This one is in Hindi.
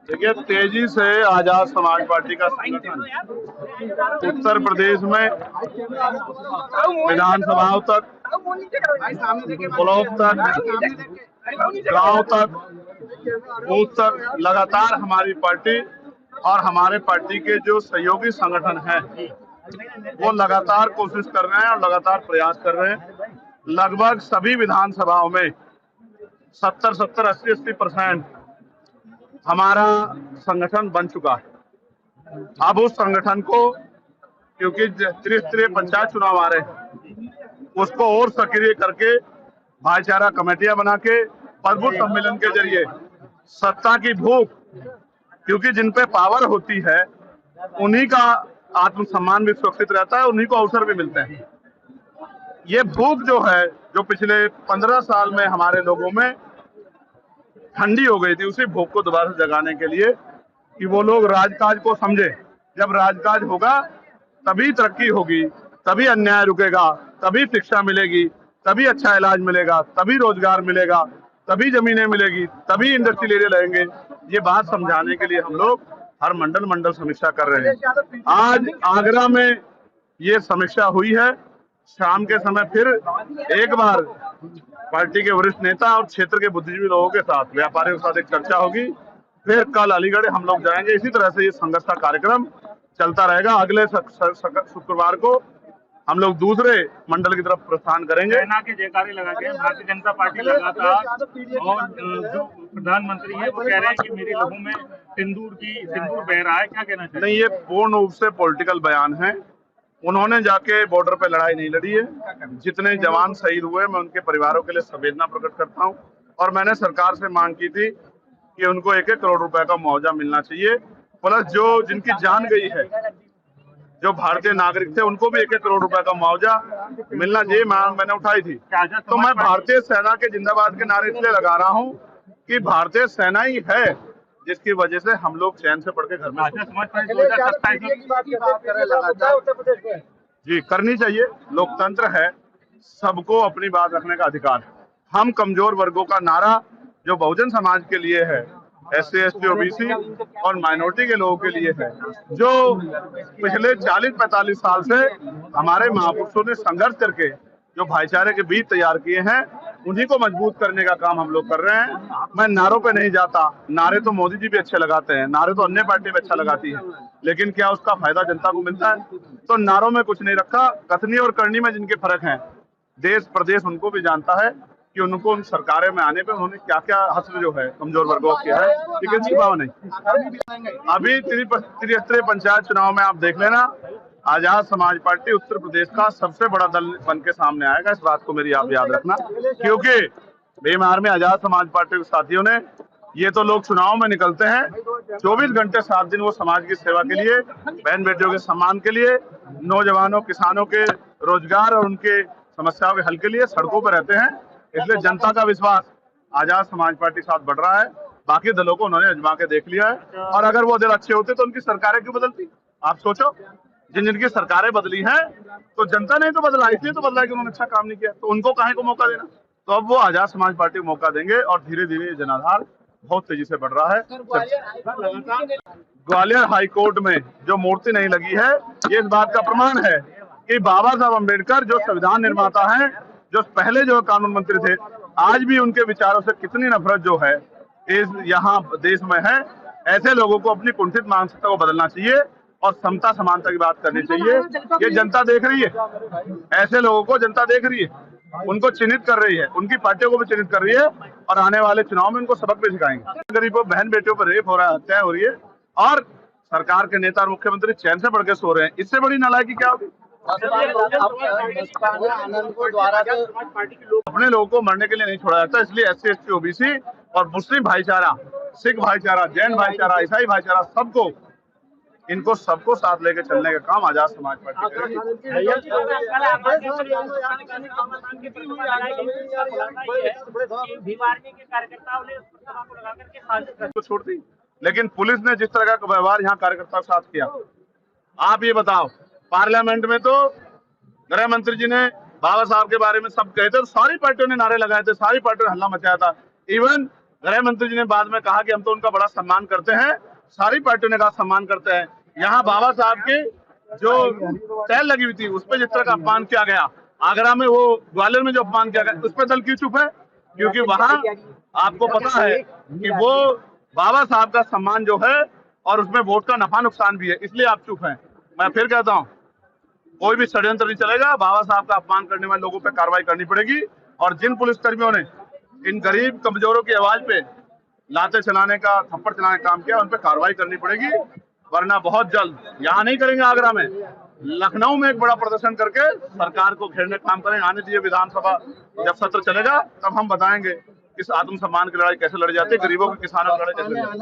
देखिए, तेजी से आजाद समाज पार्टी का संगठन उत्तर प्रदेश में विधानसभाओं तक, ब्लॉक तक, गांव तक, बूथ तक लगातार हमारी पार्टी और हमारे पार्टी के जो सहयोगी संगठन हैं वो लगातार कोशिश कर रहे हैं और लगातार प्रयास कर रहे हैं। लगभग सभी विधानसभाओं में 70-70, 80-80% हमारा संगठन बन चुका है। अब उस संगठन को, क्योंकि त्रिस्तरीय पंचायत चुनाव आ रहे हैं, उसको और सक्रिय करके भाईचारा कमेटियां बना के प्रबुद्ध सम्मेलन के जरिए सत्ता की भूख, क्योंकि जिन पे पावर होती है उन्हीं का आत्मसम्मान भी सुरक्षित रहता है, उन्हीं को अवसर भी मिलते हैं। ये भूख जो है, जो पिछले 15 साल में हमारे लोगों में ठंडी हो गई थी, उसी भूख को दोबारा जगाने के लिए कि वो लोग राजकाज को समझे। जब राजकाज होगा तभी तरक्की होगी, तभी अन्याय रुकेगा, तभी शिक्षा मिलेगी, तभी अच्छा इलाज मिलेगा, तभी रोजगार मिलेगा, तभी जमीनें मिलेगी, तभी इंडस्ट्रियल एरिया रहेंगे। ये बात समझाने के लिए हम लोग हर मंडल समीक्षा कर रहे हैं। आज आगरा में ये समीक्षा हुई है। शाम के समय फिर एक बार पार्टी के वरिष्ठ नेता और क्षेत्र के बुद्धिजीवी लोगों के साथ, व्यापारियों के साथ एक चर्चा होगी। फिर कल अलीगढ़ हम लोग जाएंगे। इसी तरह से ये संघर्ष का कार्यक्रम चलता रहेगा। अगले शुक्रवार को हम लोग दूसरे मंडल की तरफ प्रस्थान करेंगे। सेना के जयकारे लगा के भारतीय जनता पार्टी लगातार, और जो प्रधानमंत्री है वो कह रहे हैं कि मेरे लोगों में सिंदूर बह रहा है। क्या कहना चाहिए? नहीं, ये पूर्ण रूप से पॉलिटिकल बयान है। उन्होंने जाके बॉर्डर पे लड़ाई नहीं लड़ी है। जितने जवान शहीद हुए, मैं उनके परिवारों के लिए संवेदना प्रकट करता हूँ। और मैंने सरकार से मांग की थी कि उनको 1-1 करोड़ रुपए का मुआवजा मिलना चाहिए। प्लस जो जिनकी जान गई है, जो भारतीय नागरिक थे, उनको भी 1-1 करोड़ रुपए का मुआवजा मिलना चाहिए। मांग मैंने उठाई थी। तो मैं भारतीय सेना के जिंदाबाद के नारे इसलिए लगा रहा हूँ कि भारतीय सेना ही है जिसकी वजह से हम लोग चैन से पढ़ के घर में जी करनी चाहिए। लोकतंत्र है, सबको अपनी बात रखने का अधिकार है। हम कमजोर वर्गों का नारा जो बहुजन समाज के लिए है, SC, ST, OBC और माइनॉरिटी के लोगों के लिए है, जो पिछले 40-45 साल से हमारे महापुरुषों ने संघर्ष करके जो भाईचारे के बीज तैयार किए हैं, उन्हीं को मजबूत करने का काम हम लोग कर रहे हैं। मैं नारों पे नहीं जाता। नारे तो मोदी जी भी अच्छे लगाते हैं, नारे तो अन्य पार्टी भी अच्छा लगाती है, लेकिन क्या उसका फायदा जनता को मिलता है? तो नारों में कुछ नहीं रखा। कथनी और करनी में जिनके फर्क हैं, देश प्रदेश उनको भी जानता है कि उनको उन सरकारें में आने पे उन्होंने क्या क्या हस्र जो है कमजोर वर्गों किया है, लेकिन छिपावा नहीं। अभी त्रिस्तरीय पंचायत चुनाव में आप देख लेना, आजाद समाज पार्टी उत्तर प्रदेश का सबसे बड़ा दल बन के सामने आएगा। इस बात को मेरी आप याद रखना, क्योंकि बेमार में आजाद समाज पार्टी के साथियों ने, ये तो लोग चुनाव में निकलते हैं 24 घंटे 7 दिन, वो समाज की सेवा के लिए, बहन बेटियों के सम्मान के लिए, नौजवानों किसानों के रोजगार और उनके समस्याओं के हल के लिए सड़कों पर रहते हैं। इसलिए जनता का विश्वास आजाद समाज पार्टी के साथ बढ़ रहा है। बाकी दलों को उन्होंने आजमा के देख लिया है, और अगर वो दल अच्छे होते तो उनकी सरकारें क्यों बदलती? आप सोचो, जिनकी सरकारें बदली हैं तो जनता ने तो बदला, इसलिए तो बदला कि उन्होंने अच्छा काम नहीं किया, तो उनको काहे को मौका देना? तो अब वो आजाद समाज पार्टी को मौका देंगे और धीरे धीरे ये जनाधार बहुत तेजी से बढ़ रहा है। ग्वालियर हाई कोर्ट में जो मूर्ति नहीं लगी है, ये इस बात का प्रमाण है कि बाबा साहब अम्बेडकर जो संविधान निर्माता हैं, जो पहले जो कानून मंत्री थे, आज भी उनके विचारों से कितनी नफरत जो है इस यहाँ देश में है। ऐसे लोगों को अपनी कुंठित मानसिकता को बदलना चाहिए और समता समानता की बात करनी चाहिए। ये जनता देख रही है, ऐसे लोगों को जनता देख रही है, उनको चिन्हित कर रही है, उनकी पार्टियों को भी चिन्हित कर रही है, और आने वाले चुनाव में उनको सबक भी सिखाएंगे। गरीबों बहन बेटियों पर रेप हो रहा है, हत्या हो रही है, और सरकार के नेता और मुख्यमंत्री चैन से बढ़ के सो रहे हैं। इससे बड़ी नालायकी क्या होगी? अपने लोगों को मरने के लिए नहीं छोड़ा जाता, इसलिए SC, ST, OBC और मुस्लिम भाईचारा, सिख भाईचारा, जैन भाईचारा, ईसाई भाईचारा, सबको, इनको सबको साथ लेके चलने का काम आजाद समाज पार्टी करेगी। छोड़ दी, लेकिन पुलिस ने जिस तरह का व्यवहार यहाँ कार्यकर्ताओं के साथ किया, आप ये बताओ, पार्लियामेंट में तो गृह मंत्री जी ने बाबा साहब के बारे में सब कहे थे, तो सारी पार्टियों ने नारे लगाए थे, सारी पार्टियों ने हल्ला मचाया था। इवन गृह मंत्री जी ने बाद में कहा कि हम तो उनका बड़ा सम्मान करते हैं, सारी पार्टियों ने कहा सम्मान करते हैं। यहाँ बाबा साहब के जो टहल लगी हुई थी उस पर जिस तरह का अपमान किया गया, आगरा में वो ग्वालियर में जो अपमान किया गया, उस पर दल क्यों चुप है? क्योंकि वहां आपको पता है कि वो बाबा साहब का सम्मान जो है और उसमें वोट का नफा नुकसान भी है, इसलिए आप चुप हैं। मैं फिर कहता हूँ, कोई भी षड्यंत्र नहीं चलेगा। बाबा साहब का अपमान करने वाले लोगों पे कार्रवाई करनी पड़ेगी, और जिन पुलिस कर्मियों ने इन गरीब कमजोरों की आवाज पे लाते चलाने का, थप्पड़ चलाने का काम किया, उन पे कार्रवाई करनी पड़ेगी। वरना बहुत जल्द, यहाँ नहीं करेंगे आगरा में, लखनऊ में एक बड़ा प्रदर्शन करके सरकार को घेरने का काम करेंगे। आने दीजिए, विधानसभा जब सत्र चलेगा तब हम बताएंगे इस आत्मसम्मान की लड़ाई कैसे लड़ी जाती है, गरीबों के, किसानों की लड़ाई कैसे लड़ी जाती है।